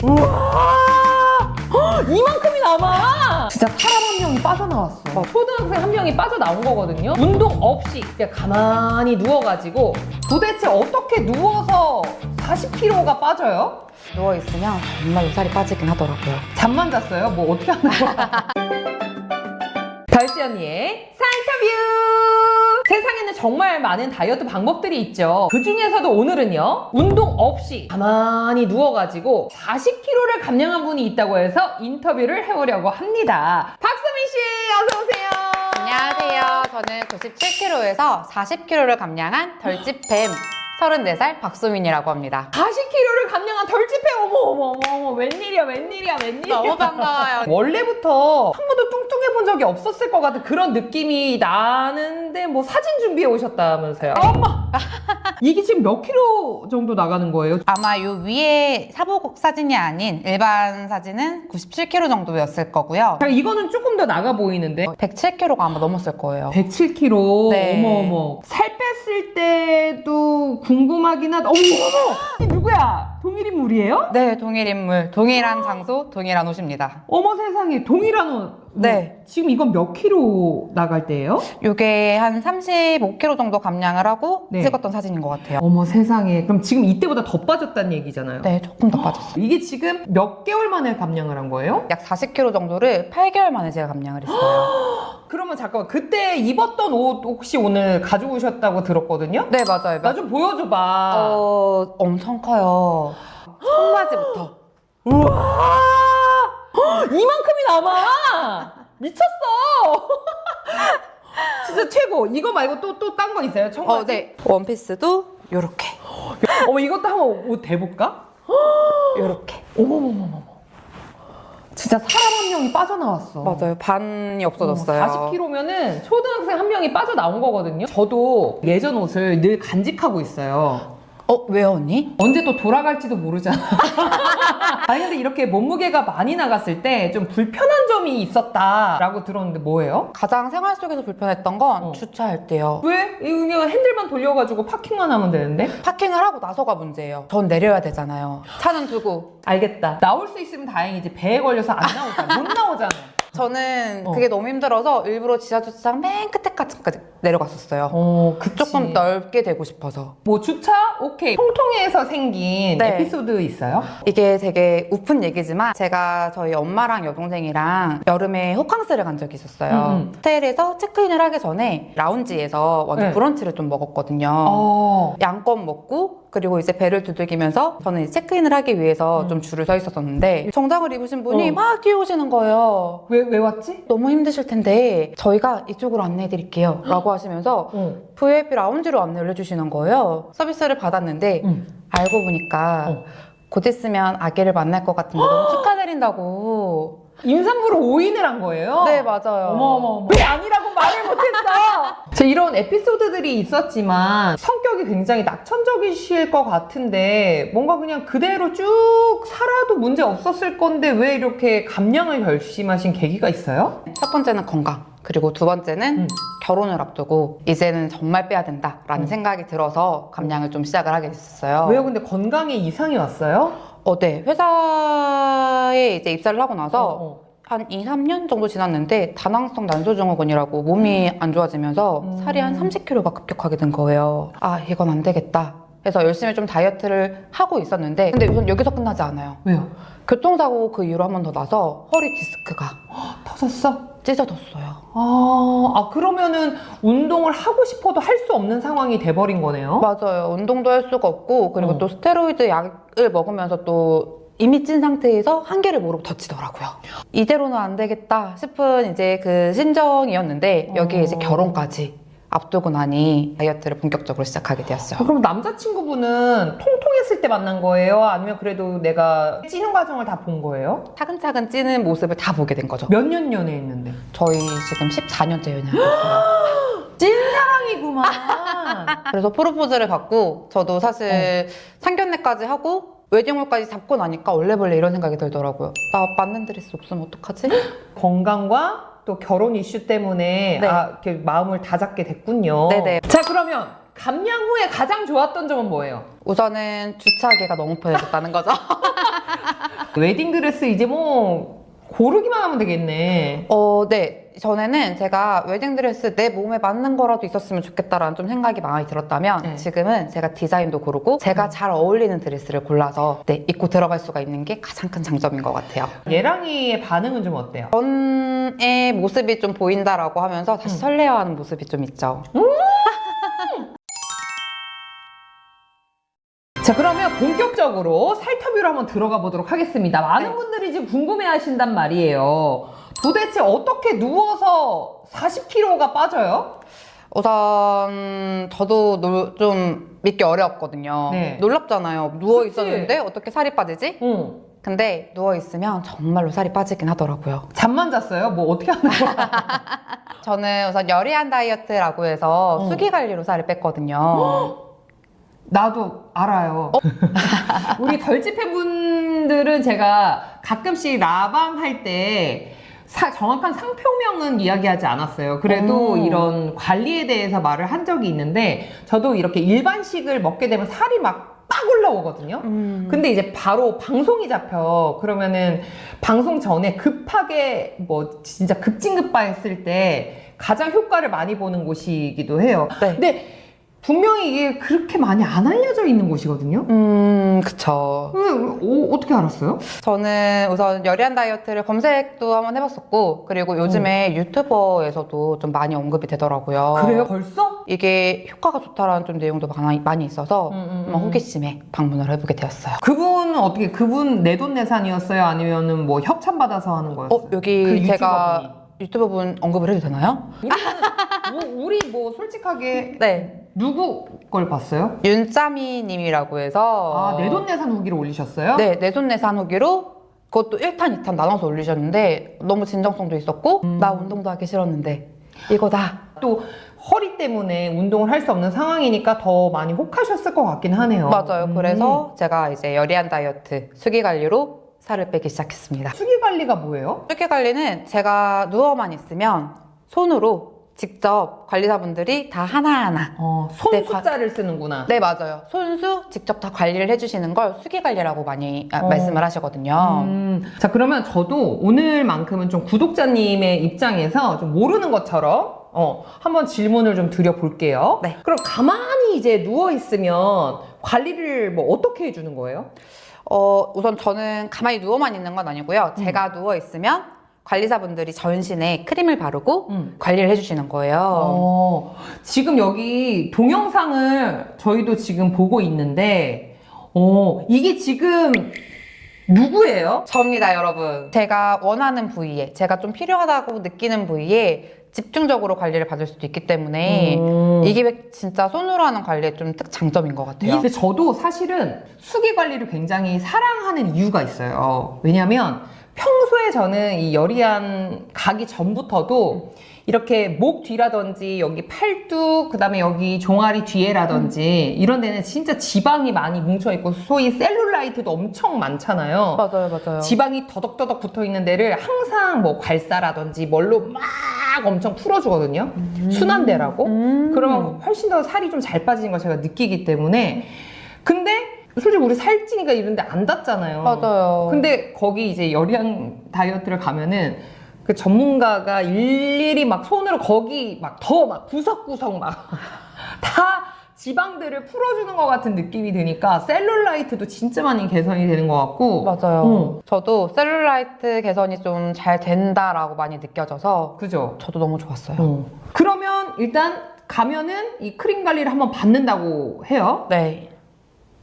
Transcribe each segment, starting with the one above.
우와! 이만큼이 남아! 진짜 사람 한 명이 빠져나왔어. 초등학생 한 명이 빠져나온 거거든요. 운동 없이 그냥 가만히 누워가지고 도대체 어떻게 누워서 40kg가 빠져요? 누워있으면 정말로 살이 빠지긴 하더라고요. 잠만 잤어요? 뭐 어떻게 하는 거야? 달씨 언니의 사인터뷰! 세상에는 정말 많은 다이어트 방법들이 있죠. 그 중에서도 오늘은요, 운동 없이 가만히 누워가지고 40kg를 감량한 분이 있다고 해서 인터뷰를 해보려고 합니다. 박수민 씨, 어서오세요. 안녕하세요. 저는 97kg에서 40kg를 감량한 덜집뱀 34살 박수민이라고 합니다. 40kg를 감량한 덜집해. 어머, 웬일이야. 너무 반가워요. 원래부터 한 번도 뚱뚱해 본 적이 없었을 것 같은 그런 느낌이 나는데 뭐 사진 준비해 오셨다면서요? 엄마! 이게 지금 몇 킬로 정도 나가는 거예요? 아마 요 위에 사보국 사진이 아닌 일반 사진은 97kg 정도였을 거고요. 자, 이거는 조금 더 나가 보이는데 107kg가 아마 넘었을 거예요. 107kg. 네. 어머. 살 뺐을 때도 궁금하긴 하다. 어머. 이 누구야? 동일 인물이에요? 네, 동일 인물, 동일한 장소, 동일한 옷입니다. 어머 세상에, 동일한 옷. 네. 지금 이건 몇 킬로 나갈 때예요? 요게 한 35kg 정도 감량을 하고 네. 찍었던 사진인 것 같아요. 어머 세상에. 그럼 지금 이때보다 더 빠졌다는 얘기잖아요. 네, 조금 더 빠졌어요. 이게 지금 몇 개월 만에 감량을 한 거예요? 약 40kg 정도를 8개월 만에 제가 감량을 했어요. 그러면 잠깐만, 그때 입었던 옷 혹시 오늘 가져오셨다고 들었거든요? 네, 맞아요. 나 좀 보여줘봐. 엄청 커요. 청바지부터. 우와! 이만큼이 남아! 미쳤어! 진짜 최고. 이거 말고 또 딴 거 있어요? 청바지? 네. 원피스도 요렇게. 어머, 이것도 한번 옷 대볼까? 요렇게. 어머머머머. 진짜 사람 한 명이 빠져나왔어. 맞아요. 반이 없어졌어요. 40kg면은 초등학생 한 명이 빠져나온 거거든요. 저도 예전 옷을 늘 간직하고 있어요. 왜요, 언니? 언제 또 돌아갈지도 모르잖아. 아니 근데 이렇게 몸무게가 많이 나갔을 때 좀 불편한 점이 있었다라고 들었는데 뭐예요? 가장 생활 속에서 불편했던 건 주차할 때요. 왜? 이거 그냥 핸들만 돌려가지고 파킹만 하면 되는데? 파킹을 하고 나서가 문제예요. 전 내려야 되잖아요. 차는 두고. 알겠다. 나올 수 있으면 다행이지. 배에 걸려서 안 나오잖아. 못 나오잖아. 저는 그게 너무 힘들어서 일부러 지하주차장 맨 끝에까지 내려갔었어요. 그치. 조금 넓게 되고 싶어서. 뭐 주차? 오케이. 통통해에서 생긴 네. 에피소드 있어요? 이게 되게 우픈 얘기지만 제가 저희 엄마랑 여동생이랑 여름에 호캉스를 간 적이 있었어요. 호텔에서 체크인을 하기 전에 라운지에서 완전 네. 브런치를 좀 먹었거든요. 양껏 먹고 그리고 이제 배를 두들기면서 저는 이제 체크인을 하기 위해서 좀 줄을 서 있었었는데 정장을 입으신 분이 막 뛰어오시는 거예요. 왜 왔지? 너무 힘드실 텐데 저희가 이쪽으로 안내해 드릴게요 라고 하시면서 VIP 라운지로 안내를 해주시는 거예요. 서비스를 받았는데 알고 보니까 곧 있으면 아기를 만날 것 같은데 너무 축하드린다고. 임산부로 오인을 한 거예요? 네, 맞아요. 어머어머. 왜 아니라고 말을 못했어? 저 이런 에피소드들이 있었지만 성격이 굉장히 낙천적이실 것 같은데 뭔가 그냥 그대로 쭉 살아도 문제 없었을 건데 왜 이렇게 감량을 결심하신 계기가 있어요? 첫 번째는 건강, 그리고 두 번째는 결혼을 앞두고 이제는 정말 빼야 된다라는 생각이 들어서 감량을 좀 시작을 하게 됐어요. 왜요? 근데 건강에 이상이 왔어요? 네. 회사에 이제 입사를 하고 나서 한 2, 3년 정도 지났는데 다낭성 난소증후군이라고 몸이 안 좋아지면서 살이 한 30kg가 급격하게 된 거예요. 이건 안 되겠다 해서 열심히 좀 다이어트를 하고 있었는데 근데 우선 여기서 끝나지 않아요. 왜요? 교통사고 그 이후로 한 번 더 나서 허리 디스크가 터졌어? 찢어졌어요. 그러면은 운동을 하고 싶어도 할 수 없는 상황이 돼버린 거네요? 맞아요. 운동도 할 수가 없고 그리고 또 스테로이드 약을 먹으면서 또 이미 찐 상태에서 한계를 모르고 덧치더라고요. 이대로는 안 되겠다 싶은 이제 그 심정이었는데 여기에 이제 결혼까지 앞두고 나니 다이어트를 본격적으로 시작하게 되었어요. 그럼 남자친구분은 통통했을 때 만난 거예요? 아니면 그래도 내가 찌는 과정을 다 본 거예요? 차근차근 찌는 모습을 다 보게 된 거죠. 몇 년 연애했는데? 저희 지금 14년째 연애하고 있어요. 찐사랑이구만. 그래서 프로포즈를 받고 저도 사실 상견례까지 하고 웨딩홀까지 잡고 나니까 얼레벌레 이런 생각이 들더라고요. 나 맞는 드레스 없으면 어떡하지? 건강과 또 결혼 이슈 때문에 네. 이렇게 마음을 다잡게 됐군요. 네네. 자, 그러면 감량 후에 가장 좋았던 점은 뭐예요? 우선은 주차하기가 너무 편해졌다는 거죠. 웨딩드레스 이제 뭐 고르기만 하면 되겠네. 네. 전에는 제가 웨딩드레스 내 몸에 맞는 거라도 있었으면 좋겠다라는 좀 생각이 많이 들었다면 네. 지금은 제가 디자인도 고르고 제가 잘 어울리는 드레스를 골라서 입고 들어갈 수가 있는 게 가장 큰 장점인 것 같아요. 예랑이의 반응은 좀 어때요? 전의 모습이 좀 보인다라고 하면서 다시 설레어하는 모습이 좀 있죠. 자, 그러면 본격적으로 살터뷰로 한번 들어가 보도록 하겠습니다. 많은 네. 분들이 지금 궁금해 하신단 말이에요. 도대체 어떻게 누워서 40kg가 빠져요? 우선 저도 좀 믿기 어려웠거든요. 네. 놀랍잖아요. 누워 그치? 있었는데 어떻게 살이 빠지지? 응. 근데 누워 있으면 정말로 살이 빠지긴 하더라고요. 잠만 잤어요? 뭐 어떻게 하는 거야? 저는 우선 열이한 다이어트라고 해서 어. 수기 관리로 살을 뺐거든요. 나도 알아요. 우리 덜집 팬분들은 제가 가끔씩 라방 할 때 정확한 상표명은 이야기하지 않았어요. 그래도 이런 관리에 대해서 말을 한 적이 있는데 저도 이렇게 일반식을 먹게 되면 살이 막 빡 올라오거든요. 근데 이제 바로 방송이 잡혀. 그러면은 방송 전에 급하게 뭐 진짜 급진급파했을 때 가장 효과를 많이 보는 곳이기도 해요. 네. 근데 분명히 이게 그렇게 많이 안 알려져 있는 곳이거든요. 그쵸. 어떻게 알았어요? 저는 우선 열이한 다이어트를 검색도 한번 해봤었고, 그리고 요즘에 유튜버에서도 좀 많이 언급이 되더라고요. 그래요? 벌써? 이게 효과가 좋다라는 좀 내용도 많이 있어서 한번 호기심에 방문을 해보게 되었어요. 그분은 어떻게, 그분 내돈내산이었어요? 아니면은 뭐 협찬받아서 하는 거였어요? 여기 그 제가 유튜버분 언급을 해도 되나요? 우리 뭐 솔직하게 네. 누구 걸 봤어요? 윤짜미님이라고 해서 내돈내산 후기를 올리셨어요? 네, 내돈내산 후기로 그것도 1탄, 2탄 나눠서 올리셨는데 너무 진정성도 있었고 나 운동도 하기 싫었는데 이거다. 또 허리 때문에 운동을 할 수 없는 상황이니까 더 많이 혹하셨을 것 같긴 하네요. 맞아요. 그래서 제가 이제 열이한 다이어트 수기 관리로 살을 빼기 시작했습니다. 수기 관리가 뭐예요? 수기 관리는 제가 누워만 있으면 손으로 직접 관리사분들이 다 하나하나 손 네, 숫자를 쓰는구나. 네, 맞아요. 손수 직접 다 관리를 해주시는 걸 수기 관리라고 많이 말씀을 하시거든요. 자, 그러면 저도 오늘만큼은 좀 구독자님의 입장에서 좀 모르는 것처럼 한번 질문을 좀 드려볼게요. 네. 그럼 가만히 이제 누워있으면 관리를 뭐 어떻게 해주는 거예요? 우선 저는 가만히 누워만 있는 건 아니고요. 제가 누워있으면 관리사분들이 전신에 크림을 바르고 관리를 해주시는 거예요. 지금 여기 동영상을 저희도 지금 보고 있는데, 이게 지금 누구예요? 접니다, 여러분. 제가 원하는 부위에, 제가 좀 필요하다고 느끼는 부위에 집중적으로 관리를 받을 수도 있기 때문에 이게 진짜 손으로 하는 관리의 좀 장점인 것 같아요. 근데 저도 사실은 수기 관리를 굉장히 사랑하는 이유가 있어요. 왜냐면 평소에 저는 이 열이한 가기 전부터도 이렇게 목 뒤라든지 여기 팔뚝 그다음에 여기 종아리 뒤에라든지 이런 데는 진짜 지방이 많이 뭉쳐있고 소위 셀룰라이트도 엄청 많잖아요. 맞아요. 지방이 더덕더덕 붙어있는 데를 항상 뭐 괄사라든지 뭘로 막 엄청 풀어주거든요. 순환대라고. 그러면 훨씬 더 살이 좀 잘 빠지는 걸 제가 느끼기 때문에. 근데 솔직히 우리 살찌니까 이런데 안 닿잖아요. 맞아요. 근데 거기 이제 열이한 다이어트를 가면은 그 전문가가 일일이 막 손으로 거기 막 더 막 구석구석 막 다 지방들을 풀어주는 것 같은 느낌이 드니까 셀룰라이트도 진짜 많이 개선이 되는 것 같고. 맞아요. 저도 셀룰라이트 개선이 좀 잘 된다라고 많이 느껴져서 그죠? 저도 너무 좋았어요. 그러면 일단 가면은 이 크림 관리를 한번 받는다고 해요. 네.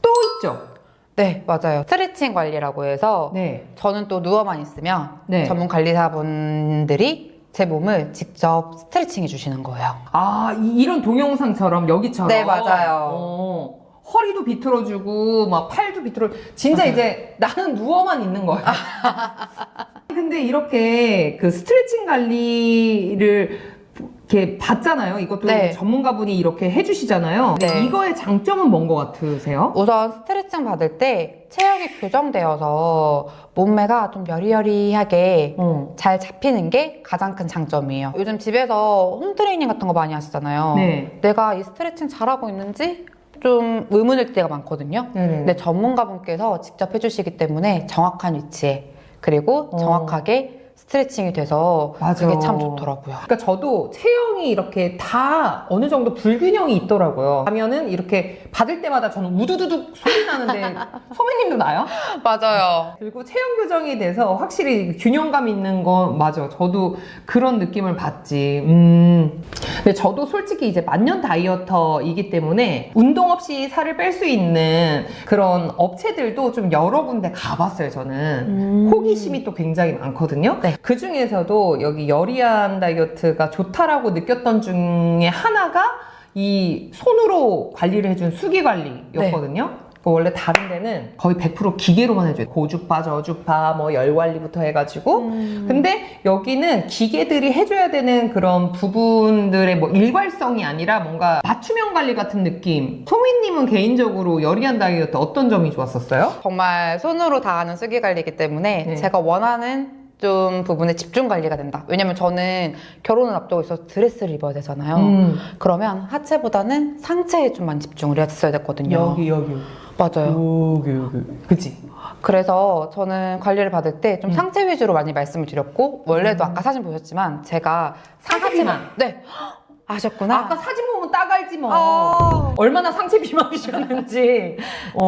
또 있죠? 네, 맞아요. 스트레칭 관리라고 해서 네. 저는 또 누워만 있으면 네. 전문 관리사분들이 제 몸을 직접 스트레칭 해주시는 거예요. 이런 동영상처럼 여기처럼. 네, 맞아요. 허리도 비틀어주고 막 팔도 진짜 이제 나는 누워만 있는 거야. 근데 이렇게 그 스트레칭 관리를 이렇게 받잖아요. 이것도 네. 전문가분이 이렇게 해주시잖아요. 네. 이거의 장점은 뭔 것 같으세요? 우선 스트레칭 받을 때 체형이 교정되어서 몸매가 좀 여리여리하게 잘 잡히는 게 가장 큰 장점이에요. 요즘 집에서 홈트레이닝 같은 거 많이 하시잖아요. 네. 내가 이 스트레칭 잘하고 있는지 좀 의문일 때가 많거든요. 네네. 근데 전문가분께서 직접 해주시기 때문에 정확한 위치에 그리고 정확하게 스트레칭이 돼서 맞아. 그게 참 좋더라고요. 그러니까 저도 체형이 이렇게 다 어느 정도 불균형이 있더라고요. 하면은 이렇게 받을 때마다 저는 우두두둑 소리 나는데 소매님도 나요? 맞아요. 그리고 체형 교정이 돼서 확실히 균형감 있는 건 맞아. 저도 그런 느낌을 받지. 근데 저도 솔직히 이제 만년 다이어터이기 때문에 운동 없이 살을 뺄 수 있는 그런 업체들도 좀 여러 군데 가봤어요, 저는. 호기심이 또 굉장히 많거든요. 네. 그 중에서도 여기 여리안 다이어트가 좋다라고 느꼈던 중에 하나가 이 손으로 관리를 해준 수기 관리였거든요. 원래 다른 데는 거의 100% 기계로만 해줘요. 고주파, 저주파, 뭐 열관리부터 해가지고. 근데 여기는 기계들이 해줘야 되는 그런 부분들의 뭐 일괄성이 아니라 뭔가 맞춤형 관리 같은 느낌. 소미님은 개인적으로 여리안 다이어트 어떤 점이 좋았었어요? 정말 손으로 다 하는 수기 관리이기 때문에 네. 제가 원하는 좀 부분에 집중 관리가 된다. 왜냐면 저는 결혼을 앞두고 있어서 드레스를 입어야 되잖아요. 그러면 하체보다는 상체에 좀 많이 집중을 했어야 됐거든요. 여기. 맞아요. 여기. 그치? 그래서 저는 관리를 받을 때 좀 상체 위주로 많이 말씀을 드렸고 원래도 아까 사진 보셨지만 제가 상체 비만. 네. 아셨구나. 아까 사진 보면 따갈지 뭐. 아. 얼마나 상체 비만이셨는지.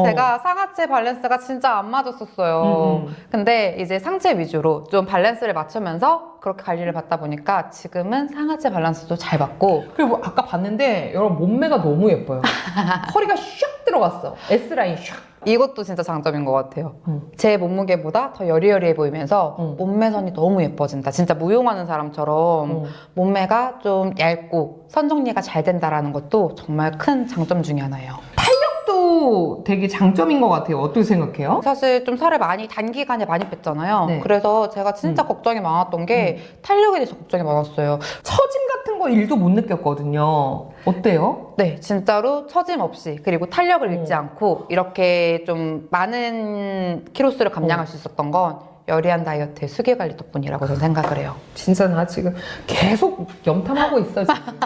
제가 상하체 밸런스가 진짜 안 맞았었어요. 근데 이제 상체 위주로 좀 밸런스를 맞추면서 그렇게 관리를 받다 보니까 지금은 상하체 밸런스도 잘 맞고 그리고 아까 봤는데 여러분 몸매가 너무 예뻐요. 허리가 슉 들어갔어. S라인 슉. 이것도 진짜 장점인 것 같아요. 제 몸무게보다 더 여리여리해 보이면서 몸매선이 너무 예뻐진다. 진짜 무용하는 사람처럼 몸매가 좀 얇고 선 정리가 잘 된다라는 것도 정말 큰 장점 중에 하나예요. 탄력도 되게 장점인 것 같아요. 어떻게 생각해요? 사실 좀 살을 많이 단기간에 많이 뺐잖아요. 네. 그래서 제가 진짜 걱정이 많았던 게 탄력에 대해서 걱정이 많았어요. 처짐 같은 거 일도 못 느꼈거든요. 어때요? 네, 진짜로 처짐 없이 그리고 탄력을 잃지 않고 이렇게 좀 많은 키로수를 감량할 수 있었던 건 여리안 다이어트의 수계 관리 덕분이라고 저는 생각을 해요. 진짜 나 지금 계속 염탐하고 있어 지금.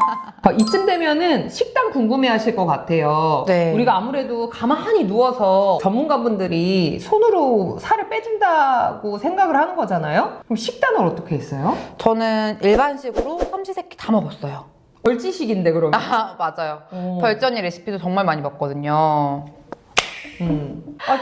이쯤 되면은 식단 궁금해하실 것 같아요. 네. 우리가 아무래도 가만히 누워서 전문가분들이 손으로 살을 빼준다고 생각을 하는 거잖아요. 그럼 식단을 어떻게 했어요? 저는 일반식으로 삼시세끼 다 먹었어요. 벌지식인데 그러면. 아, 맞아요. 별전이 레시피도 정말 많이 봤거든요.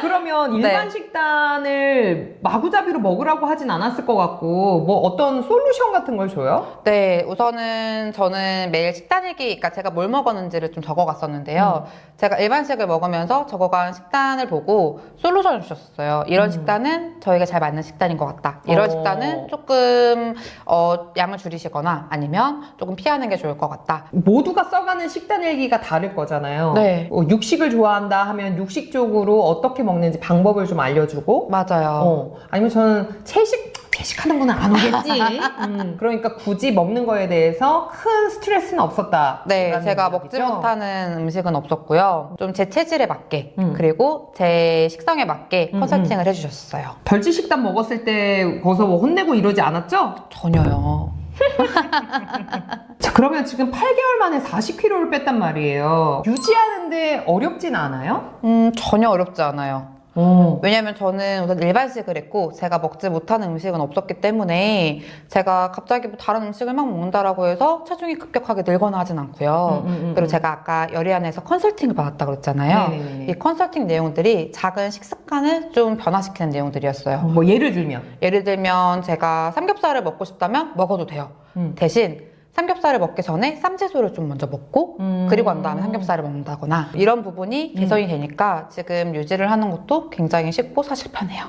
그러면 일반 네. 식단을 마구잡이로 먹으라고 하진 않았을 것 같고 뭐 어떤 솔루션 같은 걸 줘요? 네, 우선은 저는 매일 식단일기, 그러니까 제가 뭘 먹었는지를 좀 적어갔었는데요. 제가 일반식을 먹으면서 적어간 식단을 보고 솔루션을 주셨어요. 이런 식단은 저희가 잘 맞는 식단인 것 같다. 이런 식단은 조금 양을 줄이시거나 아니면 조금 피하는 게 좋을 것 같다. 모두가 써가는 식단일기가 다를 거잖아요. 네. 육식을 좋아한다 하면 육식 쪽으로 어떻게 먹는지 방법을 좀 알려주고 맞아요. 아니면 저는 채식하는 거는 안 오겠지. 그러니까 굳이 먹는 거에 대해서 큰 스트레스는 없었다. 네, 제가 먹지 못하는 음식은 없었고요. 좀 제 체질에 맞게 그리고 제 식성에 맞게 컨설팅을 해주셨어요. 별지 식단 먹었을 때 거기서 뭐 혼내고 이러지 않았죠? 전혀요. 자, 그러면 지금 8개월 만에 40kg를 뺐단 말이에요. 유지하는데 어렵진 않아요? 전혀 어렵지 않아요. 왜냐면 저는 우선 일반식을 했고 제가 먹지 못하는 음식은 없었기 때문에 제가 갑자기 뭐 다른 음식을 막 먹는다라고 해서 체중이 급격하게 늘거나 하진 않고요. 그리고 제가 아까 여리안에서 컨설팅을 받았다고 그랬잖아요. 네네네. 이 컨설팅 내용들이 작은 식습관을 좀 변화시키는 내용들이었어요. 뭐 예를 들면 예를 들면 제가 삼겹살을 먹고 싶다면 먹어도 돼요. 대신 삼겹살을 먹기 전에 쌈채소를 좀 먼저 먹고 그리고 난 다음에 삼겹살을 먹는다거나 이런 부분이 개선이 되니까 지금 유지를 하는 것도 굉장히 쉽고 사실 편해요.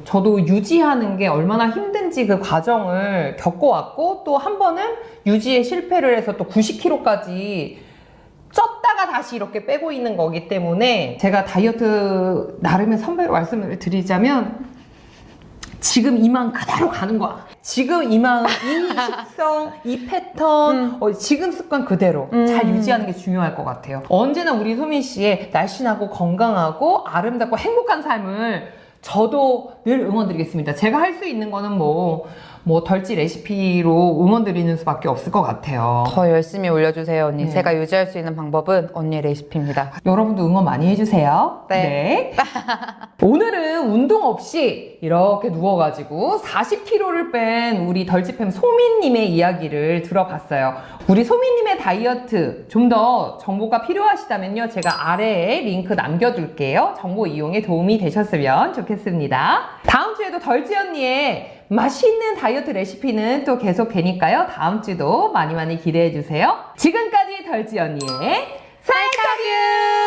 저도 유지하는 게 얼마나 힘든지 그 과정을 겪어왔고 또 한 번은 유지에 실패를 해서 또 90kg까지 쪘다가 다시 이렇게 빼고 있는 거기 때문에 제가 다이어트 나름의 선배로 말씀을 드리자면 지금 이 마음 그대로 가는 거야. 지금 이 마음, 이 식성, 이 패턴, 지금 습관 그대로 잘 유지하는 게 중요할 것 같아요. 언제나 우리 소민 씨의 날씬하고 건강하고 아름답고 행복한 삶을 저도 늘 응원드리겠습니다. 제가 할 수 있는 거는 뭐 뭐 덜찌 레시피로 응원드리는 수밖에 없을 것 같아요. 더 열심히 올려주세요, 언니. 네. 제가 유지할 수 있는 방법은 언니의 레시피입니다. 여러분도 응원 많이 해주세요. 네. 오늘은 운동 없이 이렇게 누워가지고 40kg를 뺀 우리 덜찌팸 소민님의 이야기를 들어봤어요. 우리 소민님의 다이어트 좀 더 정보가 필요하시다면요. 제가 아래에 링크 남겨둘게요. 정보 이용에 도움이 되셨으면 좋겠습니다. 다음 주에도 덜찌 언니의 맛있는 다이어트 레시피는 또 계속 되니까요. 다음 주도 많이 많이 기대해주세요. 지금까지 덜찌 언니의 사이타뷰!